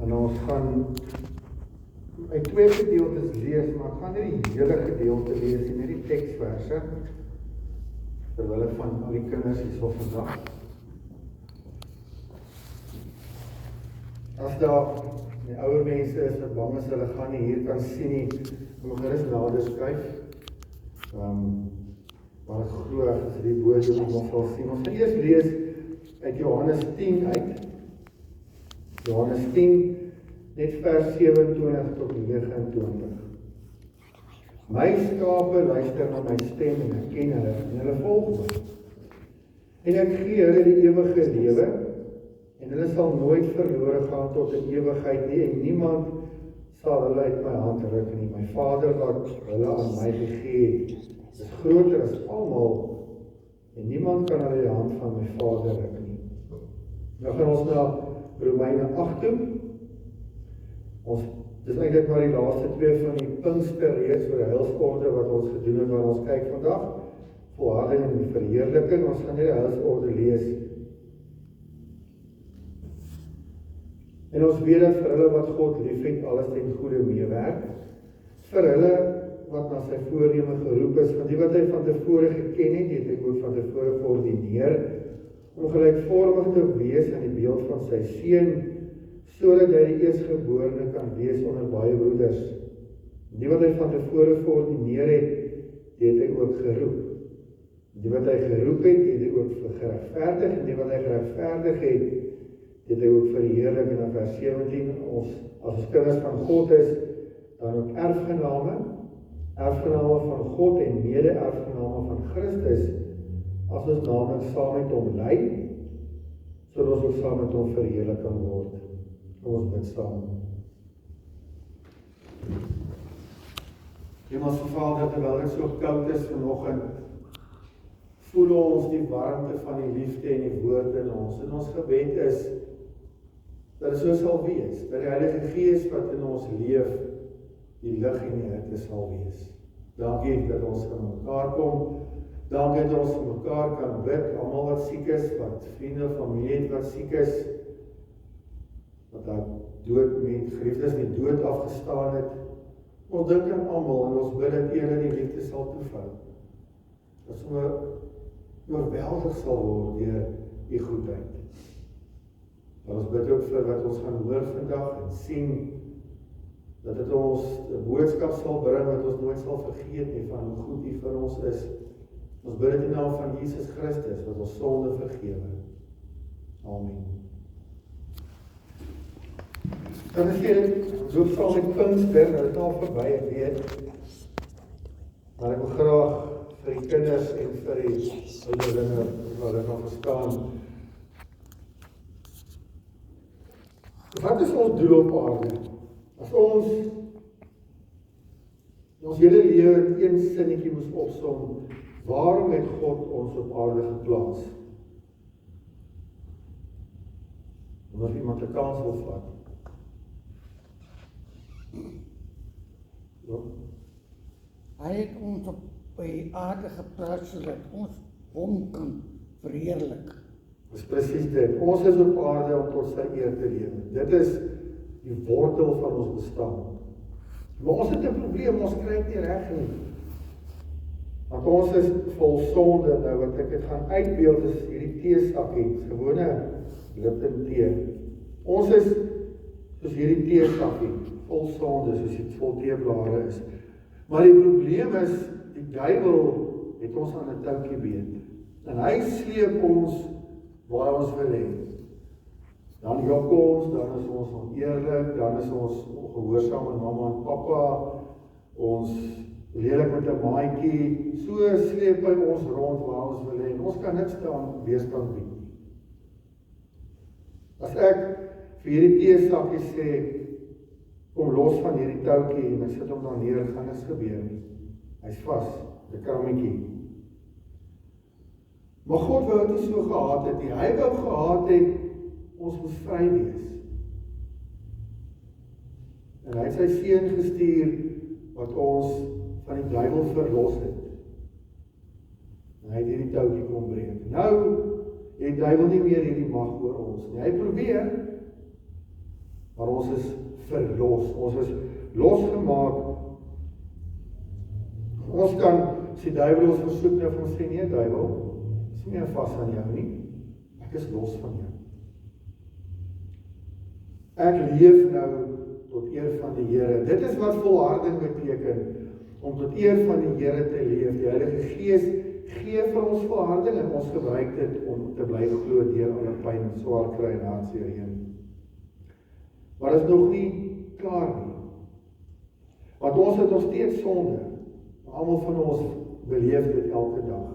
En ons gaan uit twee gedeeltes lees, maar ek gaan nie die hele gedeelte lees nie, net die teksverse, terwyl ek van al die kinders hierso vandag. As daar die ouer mense is wat bang is, hulle gaan nie hier kan sien nie, moet gerus nader skryf. Maar ek glo as die woorde nog sal sien. Ons gaan eers lees uit Johannes 10 uit. Johannes 10, net vers 27 tot 29. My skape luister na my stem en ek ken hulle en hulle volg my. En ek gee hulle die ewige lewe en hulle sal nooit verlore gaan tot in ewigheid nie en niemand sal hulle uit my hand ruk nie. My Vader wat hulle aan my gegee het, is groter as almal en niemand kan hulle die hand van my Vader ruk nie. Nou gaan ons na Romeine 8 toe. Dis eintlik maar die laaste twee van die Pinkster reeks oor die heilsorde wat ons gedoen het, waar ons kyk vandag, volharding en verheerliking. Ons gaan nie die heilsorde lees. En ons weet dat vir hulle wat God liefhet, alles ten goeie meewerk. Vir hulle wat na sy voorneme geroep is, van die wat hy van tevore geken het, het hy ook van tevore geordineer, om gelykvormig te wees aan die beeld van sy seun, sodat hy die eerstgeborene kan wees onder baie broeders. Die wat hy van tevore geordineer het, het hy ook geroep. Die wat hy geroep het, het hy ook geregverdig, en die wat hy geregverdig het hy ook verheerlik. En in vers 17, as ons kinders van God is, dan ook erfgename van God en mede-erfgename van Christus, as ons namelijk saam met hom ly, sodat ons ook saam met hom verheerlik kan word. Kom ons bid saam. Hemelse Vader, terwyl dit so koud is vanoggend, voel ons die warmte van die liefde en die woord in ons. En ons gebed is, dat dit so sal wees, dat die Heilige Gees wat in ons leef, die lig en die hitte sal wees. Dankie dat ons van mekaar kom, dankie dat ons vir mekaar kan bid, almal wat siek is, wat vriende, familie het wat siek is, wat daar dood met geliefdes met dood afgestaan het. Ons dink aan almal en ons bid dat Here die liefde sal toevou. Dat ons oorweldig sal word deur die goedheid. Maar ons bid ook vir wat ons gaan hoor vandag en sien, dat dit ons 'n boodskap sal bring wat ons nooit sal vergeet nie van hoe goed U vir ons is. Ons bid dit in die naam van Jesus Christus wat ons sonde vergewe. Amen. Dan is hier so saam met Pinkster, dit is al verby, ek weet. Maar ek wil graag vir die kinders en vir die ouderlinge wat dit nog verstaan. Wat is ons doel op aarde? As ons hele lewe in een sinnetjie moes opsom, waarom het God ons op aarde geplaas? Omdat iemand 'n kans wil vat. Ja. Hy het ons op die aarde geplaas sodat ons hom kan verheerlik. Dis presies dit. Ons is op aarde om tot sy eer te lewe. Dit is die wortel van ons bestaan. Maar ons het 'n probleem, ons kry dit nie reg nie. Want ons is vol sonde nou, wat ek het gaan uitbeeld is hierdie teesakkie, gewone Lipton tee. Ons is soos hierdie teesakkie, vol sonde, soos dit vol teeblare is. Maar die probleem is, die duiwel het ons aan 'n touwtjie beet. En hy sleep ons waar ons wil hê. Dan jok ons, dan is ons oneerlik, dan is ons gehoorsaam aan mamma en pappa, ons lelik met 'n maatjie, so sleep hy ons rond waar ons wil hê. Ons kan niks staan weerstand bied nie. As ek vir hierdie teesakkie sê, kom los van hierdie touwtjie en ek sit hom daar neer, gaan niks gebeur nie. Hy's vas, 'n krammetjie. Maar God wou dit nie so gehad het nie. Hy wou gehad het, ons moes vry wees. En hy het sy seun gestuur, wat ons van die duiwel verlos het. En hy het hierdie touwtjie kom breek. Nou, het die duiwel nie meer hierdie mag oor ons nie. Hy probeer, maar ons is verlos. Ons is losgemaak. Ons kan, as die duiwel ons versoek, nou van ons sê, nee duiwel, is nie meer vas aan jou nie, ek is los van jou. Ek leef nou tot eer van die Here. Dit is wat volharding beteken, om tot eer van die Here te leef. Die Heilige Gees gee vir ons volharding en ons gebruik dit om te bly glo deur alle pyn, swaar kry en hartseer heen. Maar dit is nog nie klaar nie. Want ons het nog steeds sonde. Almal van ons beleef dit elke dag.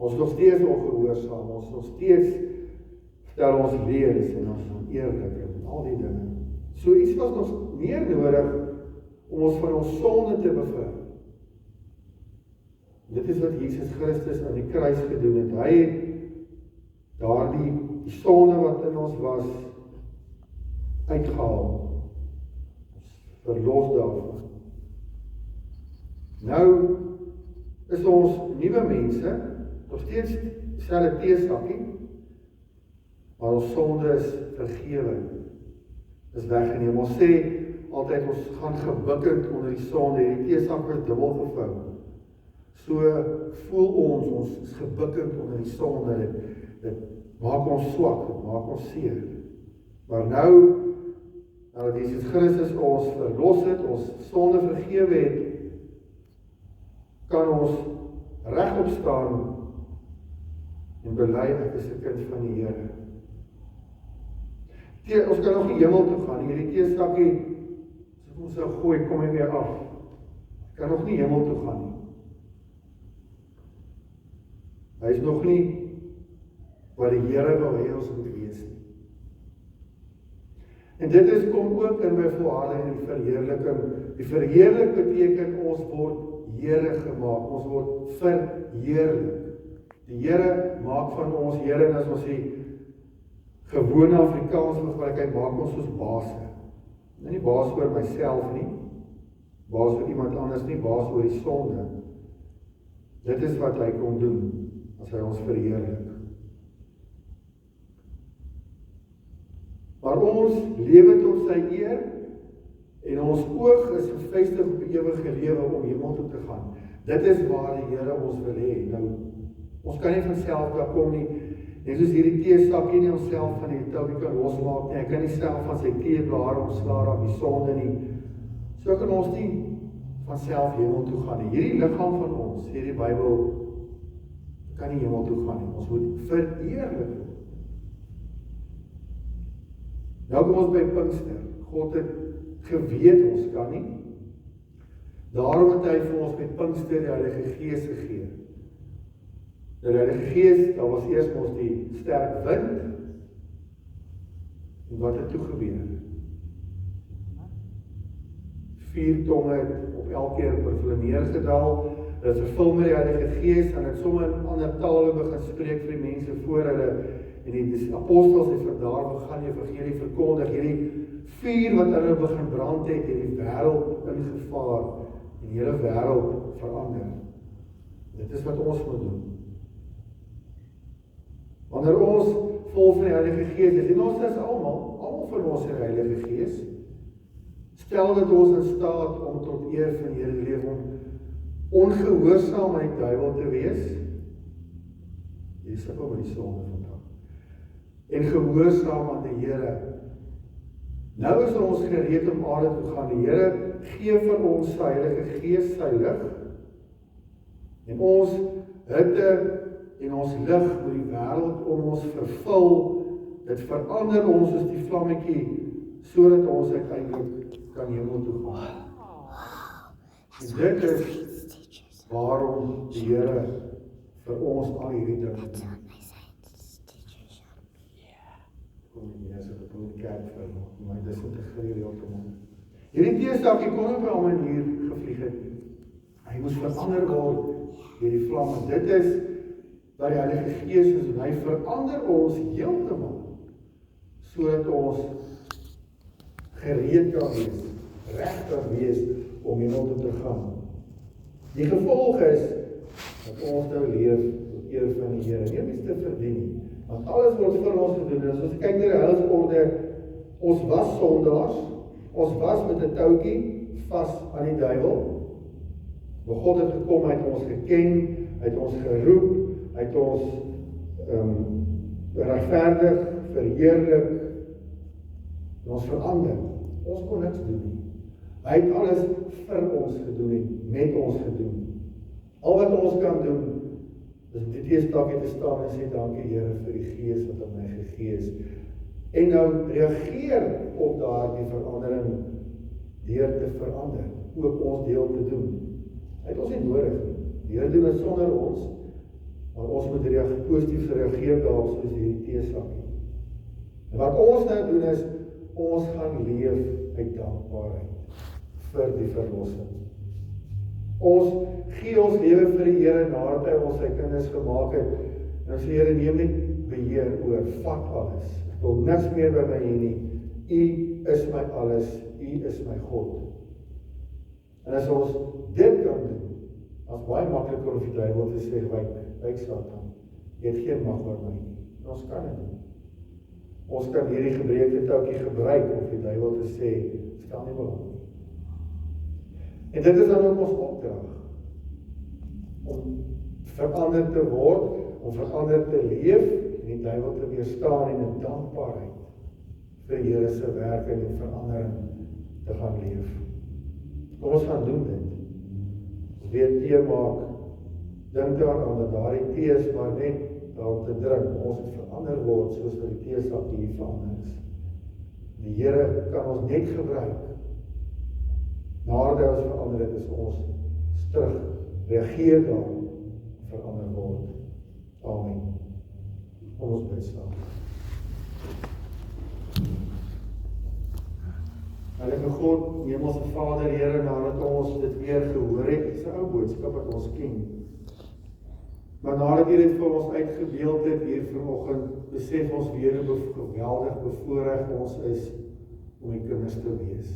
Ons nog steeds ongehoorsaam, ons nog steeds stel ons leuns en ons oneerlik en al die dinge. So iets was nog meer nodig om ons van ons sonde te bevry. Dit is wat Jesus Christus aan die kruis gedoen het. Hy het daardie sonde wat in ons was uitgehaal. Verlos daarvan. Nou is ons nuwe mense, nog steeds dieselfde teesakkie, maar ons sonde is vergewe, is weggeneem. Ons sê altyd, ons gaan gebukkend onder die sonde, die teesak is dubbel gevou. So voel ons is gebukkend onder die sonde, dit maak ons swak, dit maak ons seer. Maar nou, nadat Jesus Christus ons verlos het, ons sonde vergewe het, kan ons regop staan en bely ek is 'n kind van die Here. Ons kan nog nie hemel toe gaan nie. Hierdie teesakkie, as ek ons sou gooi, kom hy weer af. Ek kan nog nie hemel toe gaan nie. Hy is nog nie wat die Here wil hê ons moet wees nie. En dit is kom ook in my volharding en die verheerliking. Die verheerlik beteken ons word Here gemaak, ons word verheerlik. Die Here maak van ons Here, en as ons die gewone Afrikaans gebruik, hy maak ons soos baase. Nie baas oor myself nie, baas oor iemand anders nie, baas oor die sonde. Dit is wat hy kom doen, as hy ons verheerlik. Maar ons lewe tot sy eer, en ons oog is gefestig op die ewige lewe om hemel toe te gaan. Dit is waar die Here ons wil hê. Nou, ons kan nie van self daar kom nie. Net soos hierdie teesakkie nie ons self van die touwie kan losmaak nie. Ek kan nie self van sy teeblare ontslaan op die sonde nie. So kan ons nie van self hemel toe gaan nie. Hierdie liggaam van ons, hierdie Bybel, kan nie hemel toe gaan nie. Ons moet vereerlik word. Nou kom ons by Pinkster. God het geweet ons kan nie. Daarom het hy vir ons met Pinkster die Heilige Gees gegee. Die Heilige Gees, daar was eers ons die sterk wind. En wat het toe gebeur? 4 tonge het op elkeen per hulle neergedaal. Dit is vervul met die Heilige Gees en het sommer in ander tale begin spreek vir die mense voor hulle. En die apostels het van daar begin die evangelie verkondig. Hierdie vuur wat hulle begin brand het die wêreld ingevaar en die hele wêreld verander. Dit is wat ons moet doen. Wanneer ons vol van die Heilige Gees is, en ons is almal van ons in die Heilige Gees, stel dit ons in staat om tot eer van die Here leef, om ongehoorsaam aan die duiwel te wees. Jy sukkel met die sonde vandag. En gehoorsaam aan die Here. Nou is ons gereed om aarde toe gaan. Die Here gee vir ons sy Heilige Gees, sy lig. En ons hitte en ons lig met die wêreld om ons vervul. Dit verander ons soos die vlammetjie, sodat ons uiteindelik kan hemel toe gaan. En dit is waarom die Here vir ons al hierdie dinge doen. Kom nie, as ek op die kerk vir my disintegreer heeltemal. Hierdie teesakkie kon op 'n manier gevlieg het. Hy moes verander word deur die vlamme. Dit is wat die Heilige Gees is, en hy verander ons heeltemal, sodat ons gereed kan wees, reg kan wees om hemel toe te gaan. Die gevolg is dat ons nou leef tot eer van die Here, nie om iets te verdien nie. Want alles word vir ons gedoen. As ons kyk na die heilsorde, Ons was sondaars, ons was met 'n toutjie vas aan die duiwel. Maar God het gekom, hy het ons geken, hy het ons geroep, hy het ons regverdig, verheerlik, en ons verander. Ons kon niks doen nie. Hy het alles vir ons gedoen en met ons gedoen. Al wat ons kan doen, is om die teestakkie te staan en sê, dankie Here vir die Gees wat aan my gegee is. En nou reageer op daardie verandering deur te verander, ook ons deel te doen. Hy het ons nie nodig nie. Die Here doen dit sonder ons, maar ons moet positief reageer daarop soos hierdie teesakkie. En wat ons nou doen is, ons gaan leef uit dankbaarheid vir die verlossing. Ons gee ons lewe vir die Here nadat hy ons sy kinders gemaak het. En ons sê, Here, neem net beheer oor, vat alles. Ek wil niks meer by my hê nie. U is my alles, U is my God. En as ons dit kan doen, as baie makliker om die duiwel te sê, wyk Satan, jy het geen mag oor my nie. En ons kan dit doen. Ons kan hierdie gebreekte touwtjie gebruik om die duiwel te sê, stel nie belang nie. En dit is dan ook ons opdrag, om verander te word, om verander te leef, en die duiwel te weerstaan en in dankbaarheid vir die Here se werk en die verandering te gaan leef. Ons gaan doen dit. Ons weer tee maak, dink daaraan dat daardie tee is maar net daarom te drink, ons het verander word soos wat die teesak hier verander is. Die Here kan ons net gebruik. Nadat ons verander het, is ons terug, reageer daarop, verander word. Amen. Ons bid saam. Heilige God, Hemelse Vader, Here, nadat ons dit weer gehoor het, is 'n ou boodskap wat ons ken. Maar nadat U dit vir ons uitgebeeld het hier vanoggend, besef ons weer hoe geweldig bevoorreg ons is om die kinders te wees.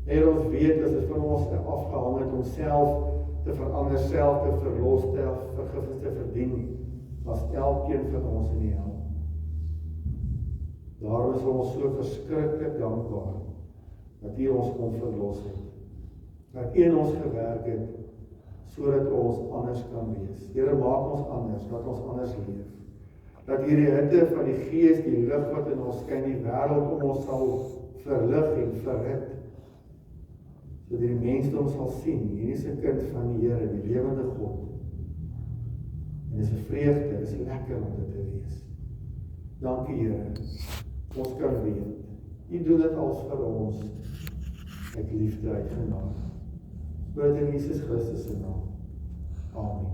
Here, ons weet as dit van ons afgehang het om self te verander, self te verlos, vergifnis te verdien, was elkeen van ons in die hel. Daarom is ons so verskriklik dankbaar dat U ons kon verlos het. Dat U in ons gewerk het, sodat ons anders kan wees. Here, maak ons anders, dat ons anders leef. Dat hierdie hitte van die Gees, die lig wat in ons skyn, die wêreld om ons sal verlig en verhit. Sodat die mensdom sal sien, hierdie is 'n kind van die Here, die lewende God. En dis 'n vreugde, dis lekker om dit te wees. Dankie Here, ons kan weet, U doen dit als vir ons, uit liefde, uit genade. Bid in Jesus Christus se naam. Amen.